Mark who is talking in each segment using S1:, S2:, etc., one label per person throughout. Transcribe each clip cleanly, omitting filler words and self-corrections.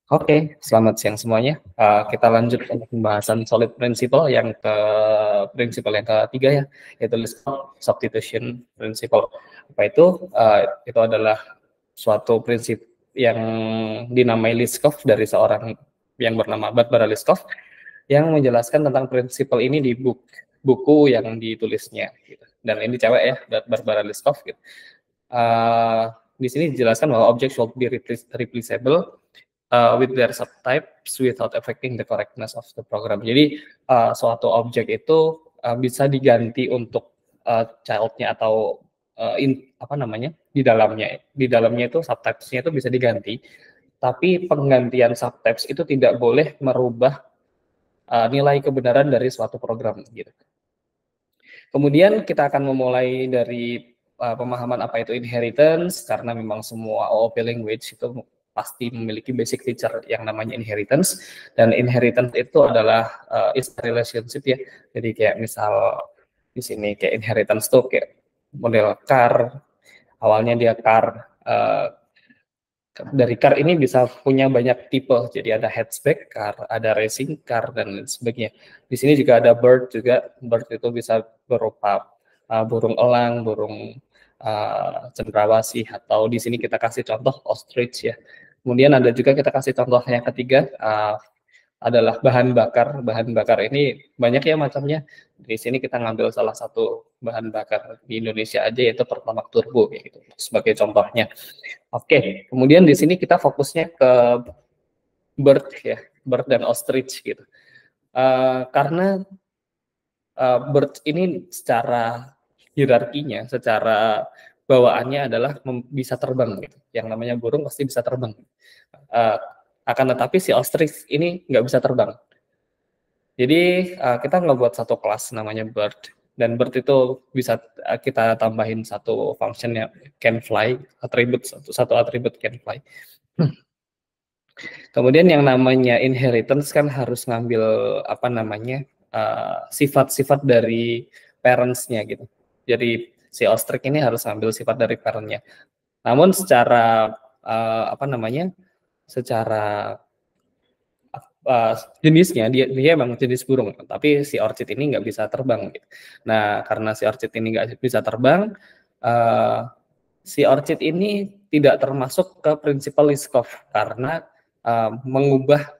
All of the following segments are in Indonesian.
S1: Oke, selamat siang semuanya. Kita lanjut untuk pembahasan solid principle yang prinsipal yang ketiga ya, yaitu list substitution principle. Apa itu? Itu adalah suatu prinsip yang dinamai Liskov dari seorang yang bernama Barbara Liskov yang menjelaskan tentang prinsipal ini di buku yang ditulisnya. Gitu. Dan ini cewek ya, Barbara Liskov. Gitu. Di sini dijelaskan bahwa object should be replaceable with their subtypes without affecting the correctness of the program. Jadi suatu objek itu bisa diganti untuk childnya atau di dalamnya itu subtypes-nya itu bisa diganti, tapi penggantian subtypes itu tidak boleh merubah nilai kebenaran dari suatu program gitu. Kemudian kita akan memulai dari pemahaman apa itu inheritance, karena memang semua OOP language itu pasti memiliki basic feature yang namanya inheritance, dan inheritance itu adalah is relationship ya. Jadi kayak misal di sini kayak inheritance tuh kayak model car, awalnya dia car, dari car ini bisa punya banyak tipe, jadi ada hatchback car, ada racing car, dan lain sebagainya. Di sini juga ada bird juga, bird itu bisa berupa burung elang, burung cendrawasih, atau di sini kita kasih contoh ostrich ya. Kemudian ada juga kita kasih contoh yang ketiga, adalah bahan bakar. Bahan bakar ini banyak ya macamnya. Di sini kita ngambil salah satu bahan bakar di Indonesia aja, yaitu Pertamax Turbo gitu, sebagai contohnya. Oke, kemudian di sini kita fokusnya ke bird ya, bird dan ostrich gitu. Karena bird ini secara hierarkinya, secara bawaannya adalah bisa terbang gitu. Yang namanya burung pasti bisa terbang. Akan tetapi si ostrich ini nggak bisa terbang. Jadi kita ngebuat satu kelas namanya bird, dan bird itu bisa kita tambahin satu functionnya can fly, satu atribut can fly. Kemudian yang namanya inheritance kan harus ngambil sifat-sifat dari parents-nya gitu. Jadi si ostrich ini harus ngambil sifat dari parent-nya. Namun secara secara jenisnya dia memang jenis burung, tapi si orchid ini nggak bisa terbang. Gitu. Nah, karena si orchid ini nggak bisa terbang, si orchid ini tidak termasuk ke prinsipal Liskov karena mengubah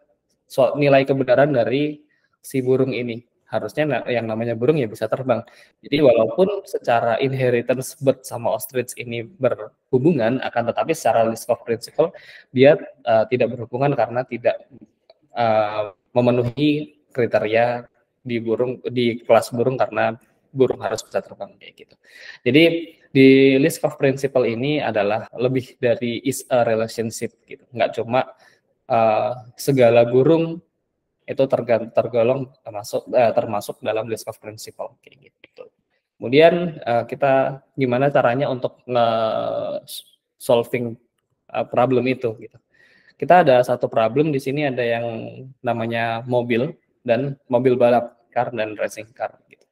S1: nilai kebenaran dari si burung ini. Harusnya yang namanya burung ya bisa terbang. Jadi walaupun secara inheritance bird sama ostrich ini berhubungan, akan tetapi secara Liskov principle dia tidak berhubungan karena tidak memenuhi kriteria di kelas burung, karena burung harus bisa terbang kayak gitu. Jadi di Liskov principle ini adalah lebih dari is a relationship gitu, nggak cuma segala burung itu tergolong termasuk dalam Liskov principle kayak gitu. Kemudian kita gimana caranya untuk solving problem itu gitu. Kita ada satu problem di sini, ada yang namanya mobil dan mobil balap, car dan racing car gitu.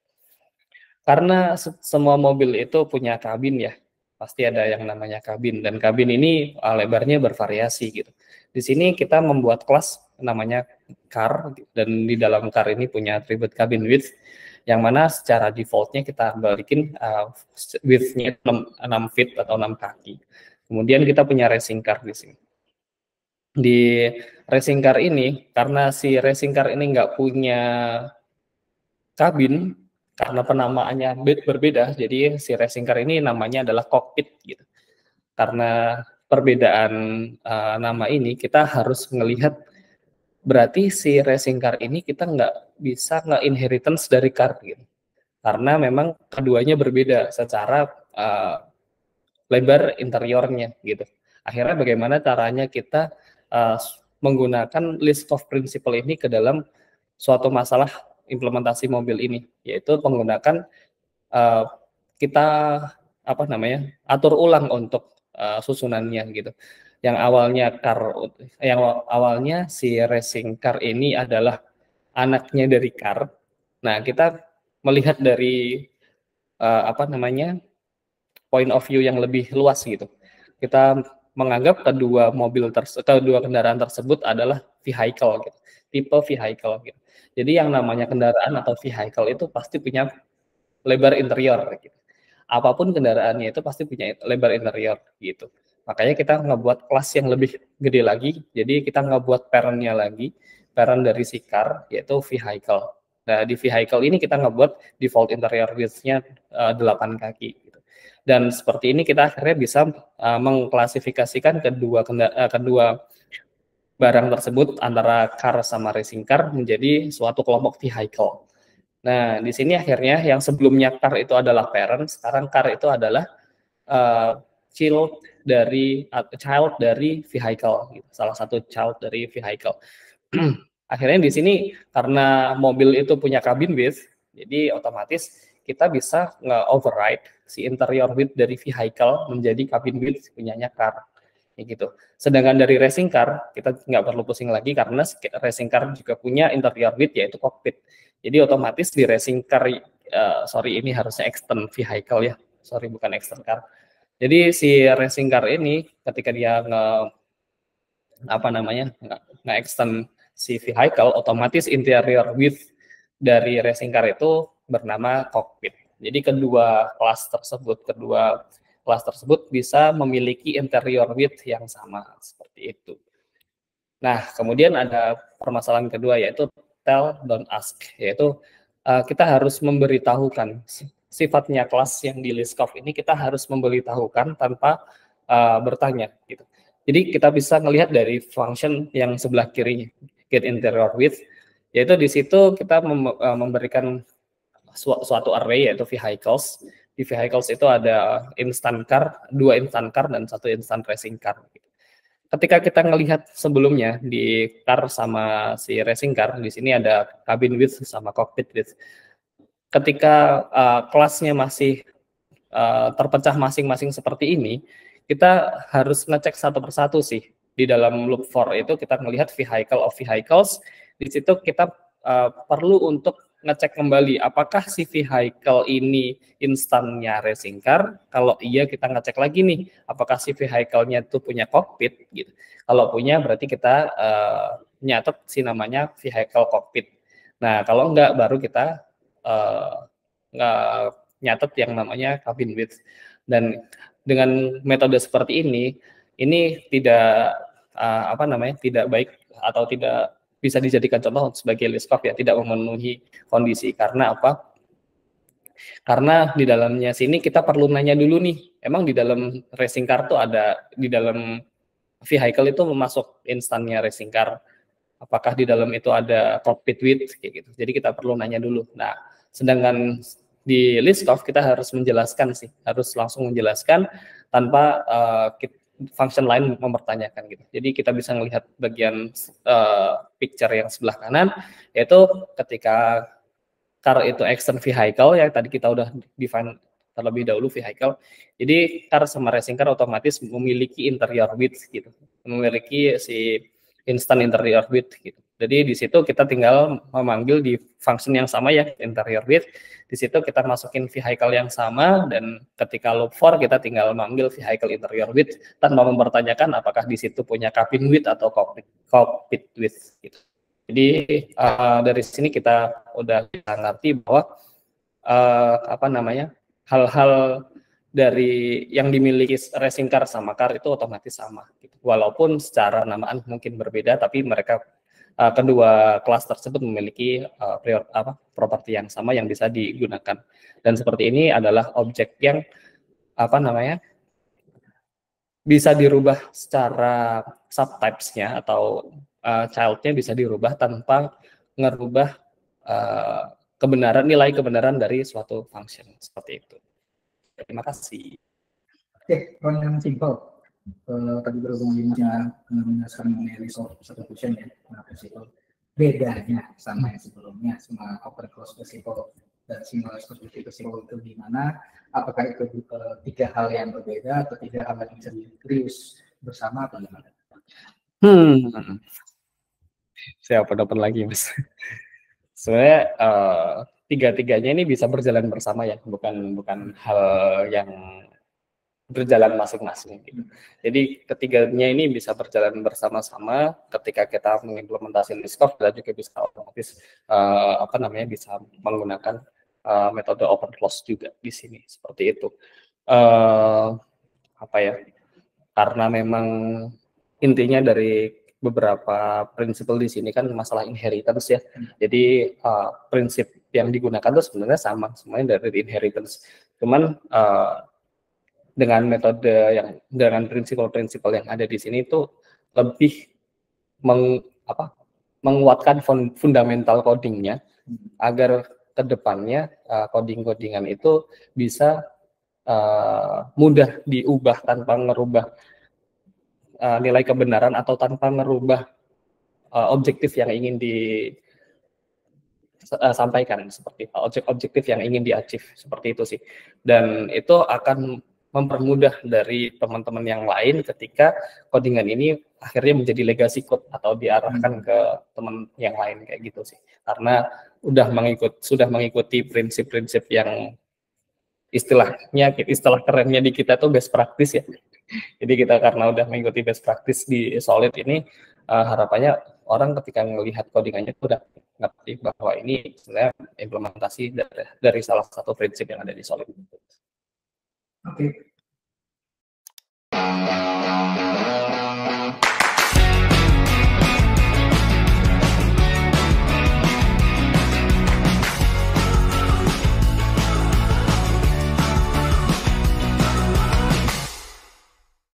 S1: Karena semua mobil itu punya kabin ya, pasti ada yang namanya kabin, dan kabin ini lebarnya bervariasi gitu. Di sini kita membuat kelas namanya car, dan di dalam car ini punya atribut cabin width, yang mana secara defaultnya kita balikin width-nya 6 feet atau 6 kaki. Kemudian kita punya racing car di sini. Di racing car ini, karena si racing car ini nggak punya kabin, karena penamaannya berbeda, jadi si racing car ini namanya adalah cockpit gitu. Karena perbedaan nama ini, kita harus melihat berarti si racing car ini kita nggak bisa nge-inheritance dari car gitu. Karena memang keduanya berbeda secara lebar interiornya gitu. Akhirnya bagaimana caranya kita menggunakan Liskov principle ini ke dalam suatu masalah implementasi mobil ini, yaitu menggunakan kita atur ulang untuk susunannya gitu. yang awalnya si racing car ini adalah anaknya dari car. Nah, kita melihat dari point of view yang lebih luas gitu. Kita menganggap kedua kendaraan tersebut adalah vehicle gitu, tipe vehicle gitu. Jadi yang namanya kendaraan atau vehicle itu pasti punya lebar interior gitu. Apapun kendaraannya itu pasti punya lebar interior gitu. Makanya kita ngebuat kelas yang lebih gede lagi. Jadi kita ngebuat parent-nya lagi, parent dari si car yaitu vehicle. Nah, di vehicle ini kita ngebuat default interior width-nya 8 kaki gitu. Dan seperti ini kita akhirnya bisa mengklasifikasikan kedua barang tersebut antara car sama racing car menjadi suatu kelompok vehicle. Nah, di sini akhirnya yang sebelumnya car itu adalah parent, sekarang car itu adalah uh, child dari vehicle, gitu. Salah satu child dari vehicle. Akhirnya di sini karena mobil itu punya cabin width, jadi otomatis kita bisa nge-override si interior width dari vehicle menjadi cabin width punyanya car. Gitu. Sedangkan dari racing car, kita nggak perlu pusing lagi karena racing car juga punya interior width yaitu cockpit. Jadi otomatis di racing car, sorry ini harusnya extend vehicle ya, sorry bukan extend car. Jadi si racing car ini ketika dia nge-extend si vehicle, otomatis interior width dari racing car itu bernama cockpit. Jadi kedua kelas tersebut bisa memiliki interior width yang sama seperti itu. Nah, kemudian ada permasalahan kedua yaitu tell don't ask, yaitu kita harus memberitahukan sifatnya kelas yang di Liskov ini, kita harus memberitahukan tanpa bertanya gitu. Jadi kita bisa melihat dari function yang sebelah kiri get interior width, yaitu di situ kita memberikan suatu array yaitu vehicles. Di vehicles itu ada instant car, 2 instant car dan 1 instant racing car. Ketika kita melihat sebelumnya di car sama si racing car, di sini ada cabin width sama cockpit width. Ketika kelasnya masih terpecah masing-masing seperti ini, kita harus ngecek satu persatu sih. Di dalam loop for itu kita melihat vehicle of vehicles, di situ kita perlu untuk ngecek kembali apakah si vehicle ini instannya racing car. Kalau iya kita ngecek lagi nih apakah si vehicle-nya itu punya cockpit gitu. Kalau punya berarti kita nyatet si namanya vehicle cockpit. Nah, kalau enggak baru kita nyatet yang namanya cabin width. Dan dengan metode seperti ini tidak tidak baik atau tidak bisa dijadikan contoh sebagai Liskov ya, tidak memenuhi kondisi. Karena apa? Karena di dalamnya sini kita perlu nanya dulu nih, emang di dalam racing car tuh ada, di dalam vehicle itu memasuk instannya racing car, apakah di dalam itu ada cockpit width kayak gitu. Jadi kita perlu nanya dulu. Nah, sedangkan di Liskov kita harus menjelaskan sih, harus langsung menjelaskan tanpa function lain mempertanyakan gitu. Jadi kita bisa melihat bagian picture yang sebelah kanan, yaitu ketika car itu extend vehicle yang tadi kita udah define terlebih dahulu vehicle. Jadi car sama racing car otomatis memiliki interior width gitu, memiliki si instant interior width gitu. Jadi di situ kita tinggal memanggil di function yang sama ya, interior width. Di situ kita masukin vehicle yang sama dan ketika loop for kita tinggal manggil vehicle interior width tanpa mempertanyakan apakah di situ punya cabin width atau cockpit width gitu. Jadi dari sini kita udah bisa ngerti bahwa hal-hal dari yang dimiliki racing car sama car itu otomatis sama gitu. Walaupun secara namaan mungkin berbeda, tapi mereka kedua kelas tersebut memiliki properti yang sama yang bisa digunakan. Dan seperti ini adalah objek yang bisa dirubah secara subtypes-nya atau child-nya bisa dirubah tanpa ngerubah nilai kebenaran dari suatu function seperti itu. Terima kasih.
S2: Oke, yang simple. Tadi berhubungan dengan menjelaskan mengenai resolve substitution ya, principle. Bedanya sama yang sebelumnya, sama open close principle dan single exclusive principle itu di mana? Apakah itu 3 hal yang berbeda atau 3 hal yang bisa dirius bersama atau gimana?
S1: Siapa dapat lagi, Mas? Sebenarnya tiga-tiganya ini bisa berjalan bersama ya, bukan hal yang berjalan masing-masing gitu. Jadi ketiganya ini bisa berjalan bersama-sama ketika kita mengimplementasi Liskov, kita juga bisa otomatis bisa menggunakan metode open close juga di sini seperti itu. Karena memang intinya dari beberapa prinsip di sini kan masalah inheritance ya. Jadi prinsip yang digunakan itu sebenarnya sama semuanya dari inheritance. Cuman dengan metode dengan prinsip-prinsip yang ada di sini itu lebih menguatkan fundamental codingnya agar kedepannya coding-codingan itu bisa mudah diubah tanpa merubah nilai kebenaran atau tanpa merubah objektif yang ingin disampaikan seperti objektif yang ingin di-achieve seperti itu sih. Dan itu akan mempermudah dari teman-teman yang lain ketika codingan ini akhirnya menjadi legacy code atau diarahkan ke teman yang lain kayak gitu sih. Karena sudah mengikuti prinsip-prinsip yang istilah kerennya di kita tuh best practice ya. Jadi kita karena udah mengikuti best practice di Solid ini, harapannya orang ketika melihat codingannya itu udah ngerti bahwa ini sebenarnya implementasi dari salah satu prinsip yang ada di Solid.
S2: Oke.